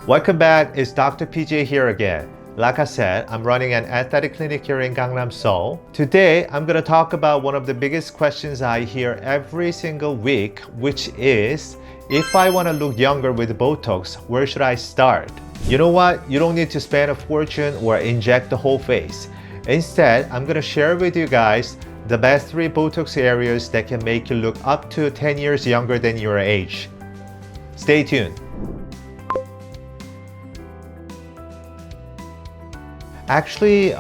Welcome back, it's Dr. PJ here again. Like I said, I'm running an aesthetic clinic here in Gangnam, Seoul. Today, I'm going to talk about one of the biggest questions I hear every single week, which is, if I want to look younger with Botox, where should I start? You know what? You don't need to spend a fortune or inject the whole face. Instead, I'm going to share with you guys the best 3 Botox areas that can make you look up to 10 years younger than your age. Stay tuned. Actually,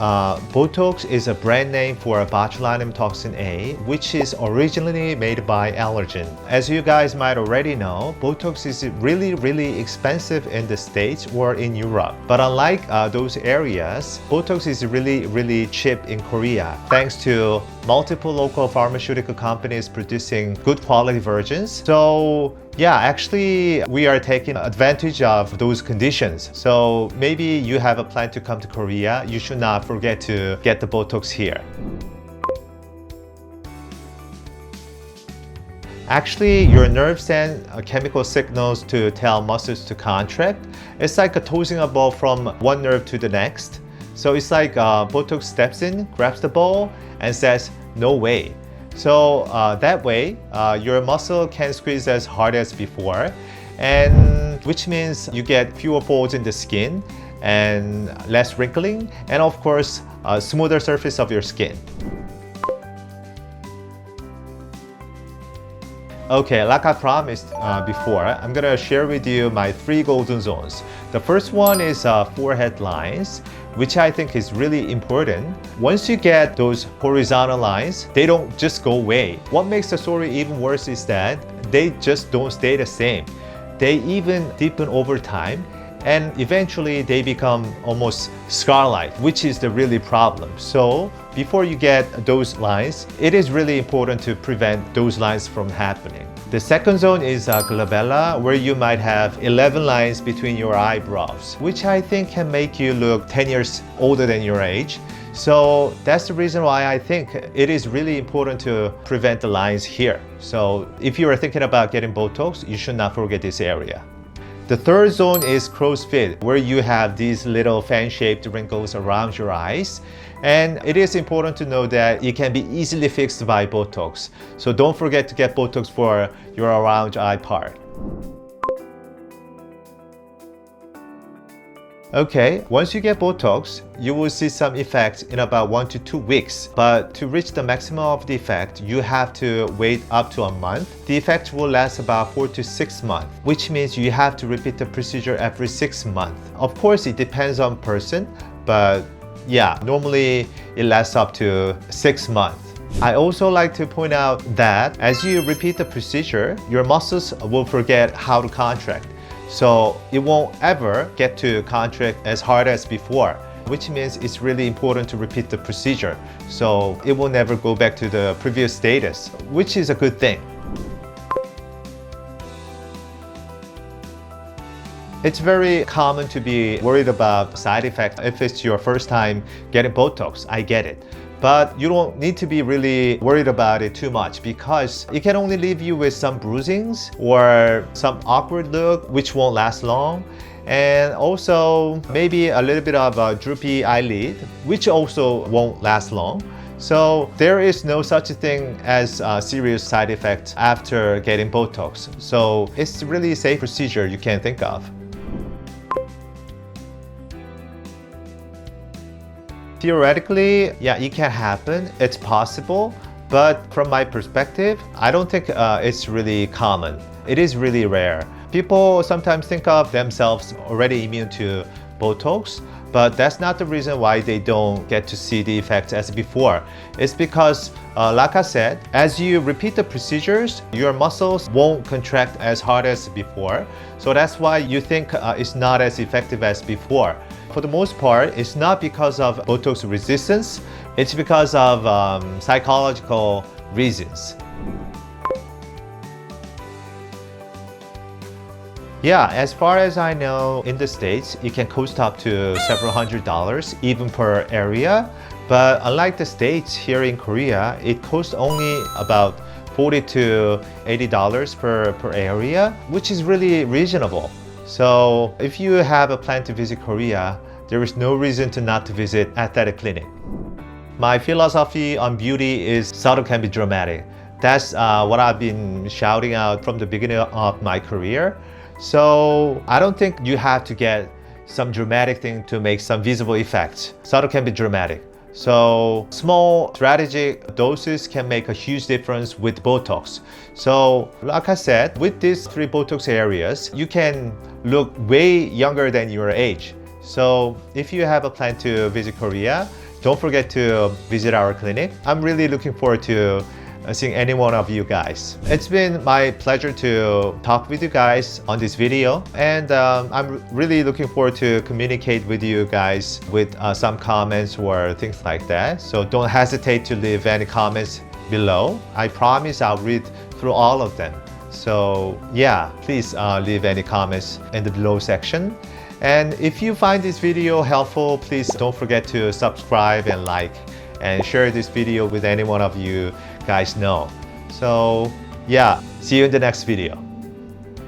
Botox is a brand name for botulinum toxin A, which is originally made by Allergan. As you guys might already know, Botox is really expensive in the States or in Europe. But unlike those areas, Botox is really cheap in Korea, thanks to multiple local pharmaceutical companies producing good quality versions. So yeah, actually, we are taking advantage of those conditions. So maybe you have a plan to come to Korea, you should not forget to get the Botox here. Actually, your nerves send chemical signals to tell muscles to contract. It's like tossing a ball from one nerve to the next. So it's like Botox steps in, grabs the ball, and says, no way. So that way, your muscle can squeeze as hard as before, and which means you get fewer folds in the skin and less wrinkling, and of course, a smoother surface of your skin. Okay, like I promised before, I'm gonna share with you my 3 golden zones. The first one is forehead lines, which I think is really important. Once you get those horizontal lines, they don't just go away. What makes the story even worse is that they just don't stay the same. They even deepen over time, and eventually they become almost scar-like, which is the really problem. So before you get those lines, it is really important to prevent those lines from happening. The second zone is glabella, where you might have 11 lines between your eyebrows, which I think can make you look 10 years older than your age. So that's the reason why I think it is really important to prevent the lines here. So if you are thinking about getting Botox, you should not forget this area. The third zone is crow's feet, where you have these little fan-shaped wrinkles around your eyes. And it is important to know that it can be easily fixed by Botox. So don't forget to get Botox for your around eye part. Okay, once you get Botox, you will see some effects in about 1 to 2 weeks. But to reach the maximum of the effect, you have to wait up to a month. The effect will last about 4 to 6 months, which means you have to repeat the procedure every 6 months. Of course, it depends on person, but yeah, normally it lasts up to 6 months. I also like to point out that as you repeat the procedure, your muscles will forget how to contract. So it won't ever get to contract as hard as before, which means it's really important to repeat the procedure. So it will never go back to the previous status, which is a good thing. It's very common to be worried about side effects if it's your first time getting Botox. I get it. But you don't need to be really worried about it too much, because it can only leave you with some bruisings or some awkward look, which won't last long. And also maybe a little bit of a droopy eyelid, which also won't last long. So there is no such a thing as a serious side effect after getting Botox. So it's really a safe procedure you can think of. Theoretically, yeah, it can happen. It's possible. But from my perspective, I don't think it's really common. It is really rare. People sometimes think of themselves already immune to Botox, but that's not the reason why they don't get to see the effects as before. It's because, like I said, as you repeat the procedures, your muscles won't contract as hard as before. So that's why you think it's not as effective as before. For the most part, it's not because of Botox resistance, it's because of psychological reasons. Yeah, as far as I know, in the States, it can cost up to several $100s, even per area. But unlike the States, here in Korea, it costs only about $40 to $80 per area, which is really reasonable. So if you have a plan to visit Korea, there is no reason to not to visit aesthetic clinic. My philosophy on beauty is subtle can be dramatic. That's what I've been shouting out from the beginning of my career. So I don't think you have to get some dramatic thing to make some visible effects. Subtle can be dramatic. So small strategic doses can make a huge difference with Botox. So like I said, with these 3 Botox areas, you can look way younger than your age. So if you have a plan to visit Korea, don't forget to visit our clinic. I'm really looking forward to seeing any one of you guys. It's been my pleasure to talk with you guys on this video, and I'm really looking forward to communicate with you guys with some comments or things like that. So don't hesitate to leave any comments below. I promise I'll read through all of them. So yeah, please leave any comments in the below section. And if you find this video helpful, please don't forget to subscribe and like and share this video with any one of you guys know. So yeah, see you in the next video.